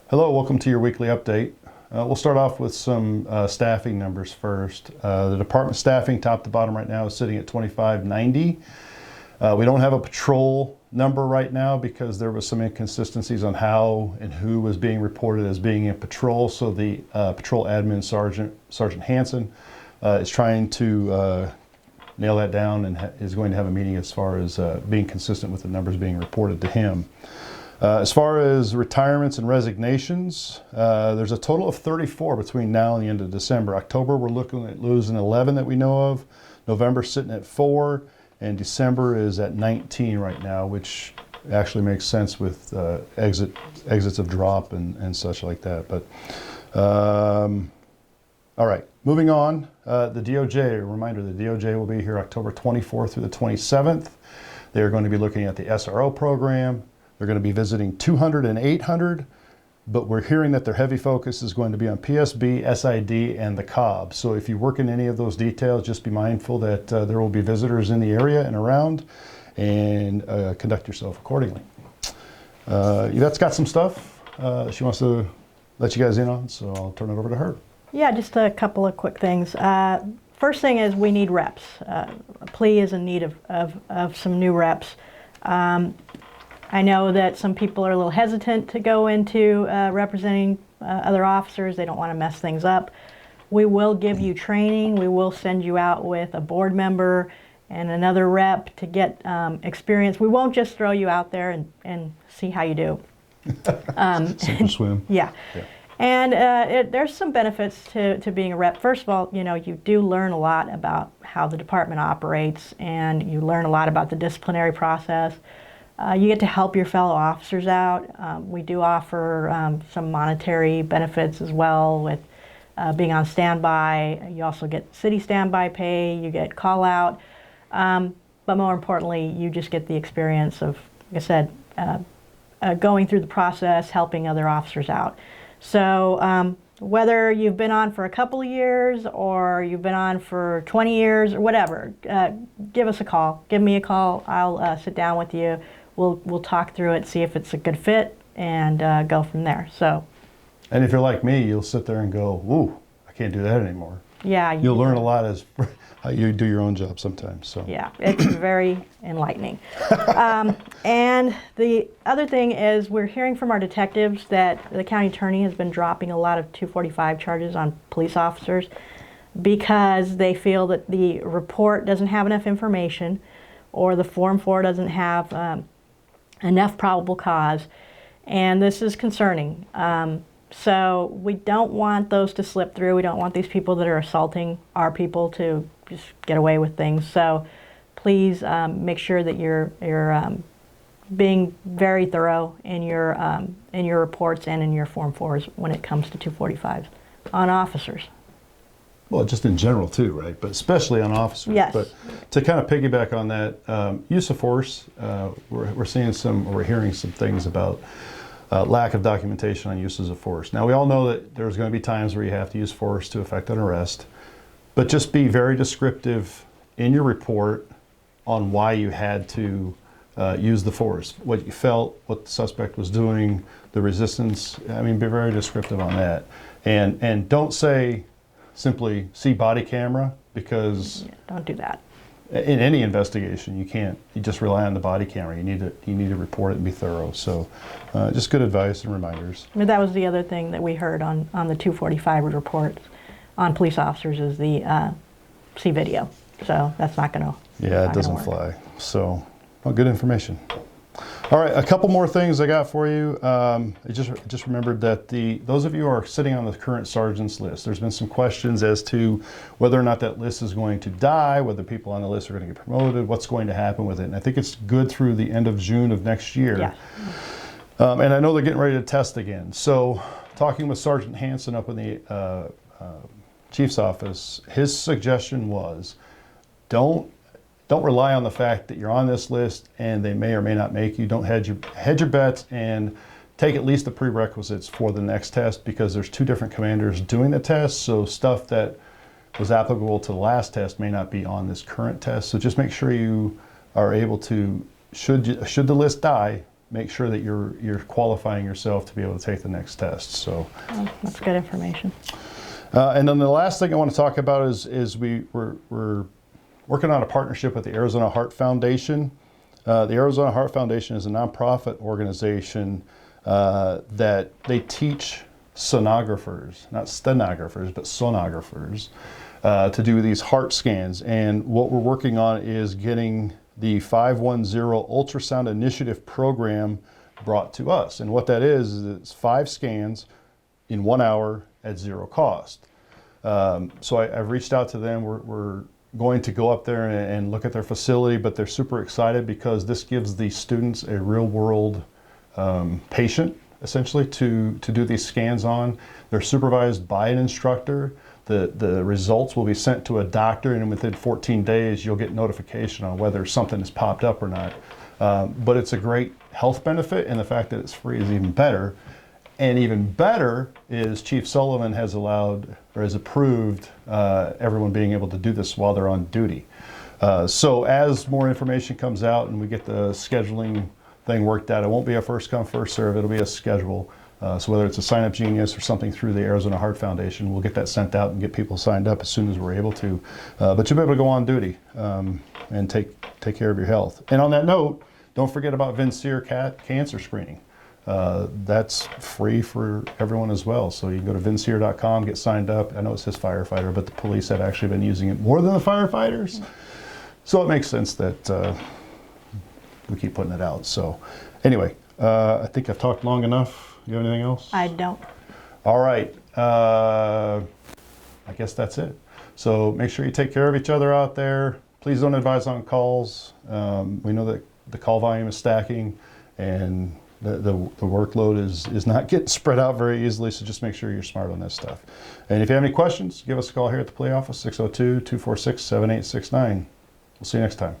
Hello, welcome to your weekly update. We'll start off with some staffing numbers first. The department staffing, top to bottom right now, is sitting at 2590. We don't have a patrol number right now because there was some inconsistencies on how and who was being reported as being in patrol. So the patrol admin, Sergeant Hanson, is trying to nail that down and is going to have a meeting as far as being consistent with the numbers being reported to him. As far as retirements and resignations, there's a total of 34 between now and the end of December. October, we're looking at losing 11 that we know of. November sitting at 4, and December is at 19 right now, which actually makes sense with exits of drop and such like that. But all right, moving on. The DOJ, a reminder, the DOJ will be here October 24th through the 27th. They are going to be looking at the SRO program. They're going to be visiting 200 and 800, but we're hearing that their heavy focus is going to be on PSB, SID, and the Cobb. So if you work in any of those details, just be mindful that there will be visitors in the area and around, and conduct yourself accordingly. Yvette's got some stuff she wants to let you guys in on, so I'll turn it over to her. Yeah, just a couple of quick things. First thing is we need reps. Plea is in need of some new reps. I know that some people are a little hesitant to go into representing other officers. They don't want to mess things up. We will give you training. We will send you out with a board member and another rep to get experience. We won't just throw you out there and see how you do. Sink or swim. Yeah. And there's some benefits to being a rep. First of all, you do learn a lot about how the department operates, and you learn a lot about the disciplinary process. You get to help your fellow officers out. We do offer some monetary benefits as well with being on standby. You also get city standby pay, you get call out, but more importantly, you just get the experience of, like I said, going through the process, helping other officers out. So whether you've been on for a couple of years or you've been on for 20 years or whatever, give us a call. Give me a call. I'll sit down with you. We'll talk through it, see if it's a good fit, and go from there. So. And if you're like me, you'll sit there and go, "Ooh, I can't do that anymore." Yeah. You'll learn a lot as how you do your own job sometimes. So. Yeah, it's very enlightening. And the other thing is we're hearing from our detectives that the county attorney has been dropping a lot of 245 charges on police officers because they feel that the report doesn't have enough information or the Form 4 doesn't have enough probable cause, and this is concerning. So we don't want those to slip through. We don't want these people that are assaulting our people to just get away with things. So please make sure that you're being very thorough in your reports and in your Form 4s when it comes to 245s on officers. Well, just in general too, right? But especially on officers. Yes. But to kind of piggyback on that, use of force, we're hearing some things about lack of documentation on uses of force. Now, we all know that there's going to be times where you have to use force to effect an arrest, but just be very descriptive in your report on why you had to use the force, what you felt, what the suspect was doing, the resistance. I mean, be very descriptive on that. And don't say simply see body camera, because don't do that. In any investigation, you just rely on the body camera. You need to report it and be thorough. So just good advice and reminders. I mean, that was the other thing that we heard on the 245 reports on police officers is the see video. So that's not going to. Yeah, it doesn't fly. So, well, good information. All right, a couple more things I got for you. I just remembered that those of you who are sitting on the current sergeant's list, there's been some questions as to whether or not that list is going to die, whether people on the list are going to get promoted, what's going to happen with it. And I think it's good through the end of June of next year. Yeah. And I know they're getting ready to test again. So talking with Sergeant Hanson up in the chief's office, his suggestion was don't rely on the fact that you're on this list and they may or may not make you. Don't hedge your bets and take at least the prerequisites for the next test, because there's two different commanders doing the test. So stuff that was applicable to the last test may not be on this current test. So just make sure you are able to, should the list die, make sure that you're qualifying yourself to be able to take the next test. So That's good information. and then the last thing I want to talk about is we're working on a partnership with the Arizona Heart Foundation. The Arizona Heart Foundation is a nonprofit organization that they teach sonographers, not stenographers, but sonographers, to do these heart scans. And what we're working on is getting the 510 Ultrasound Initiative program brought to us. And what that is it's 5 scans in 1 hour at zero cost. So I've reached out to them. We're going to go up there and look at their facility, but they're super excited because this gives the students a real world patient essentially to do these scans on. They're supervised by an instructor. The results will be sent to a doctor, and within 14 days you'll get notification on whether something has popped up or not. But it's a great health benefit, and the fact that it's free is even better. And even better is Chief Sullivan has allowed or has approved everyone being able to do this while they're on duty. So as more information comes out and we get the scheduling thing worked out, it won't be a first come, first serve, it'll be a schedule. So whether it's a Sign Up Genius or something through the Arizona Heart Foundation, we'll get that sent out and get people signed up as soon as we're able to. But you'll be able to go on duty and take care of your health. And on that note, don't forget about Vincere cancer screening. That's free for everyone as well. So you can go to vincere.com, get signed up. I know it says firefighter, but the police have actually been using it more than the firefighters. So it makes sense that we keep putting it out. So anyway, I think I've talked long enough. You have anything else? I don't. All right. I guess that's it. So make sure you take care of each other out there. Please don't advise on calls. We know that the call volume is stacking and the workload is not getting spread out very easily, so just make sure you're smart on this stuff. And if you have any questions, give us a call here at the Plea Office, 602-246-7869. We'll see you next time.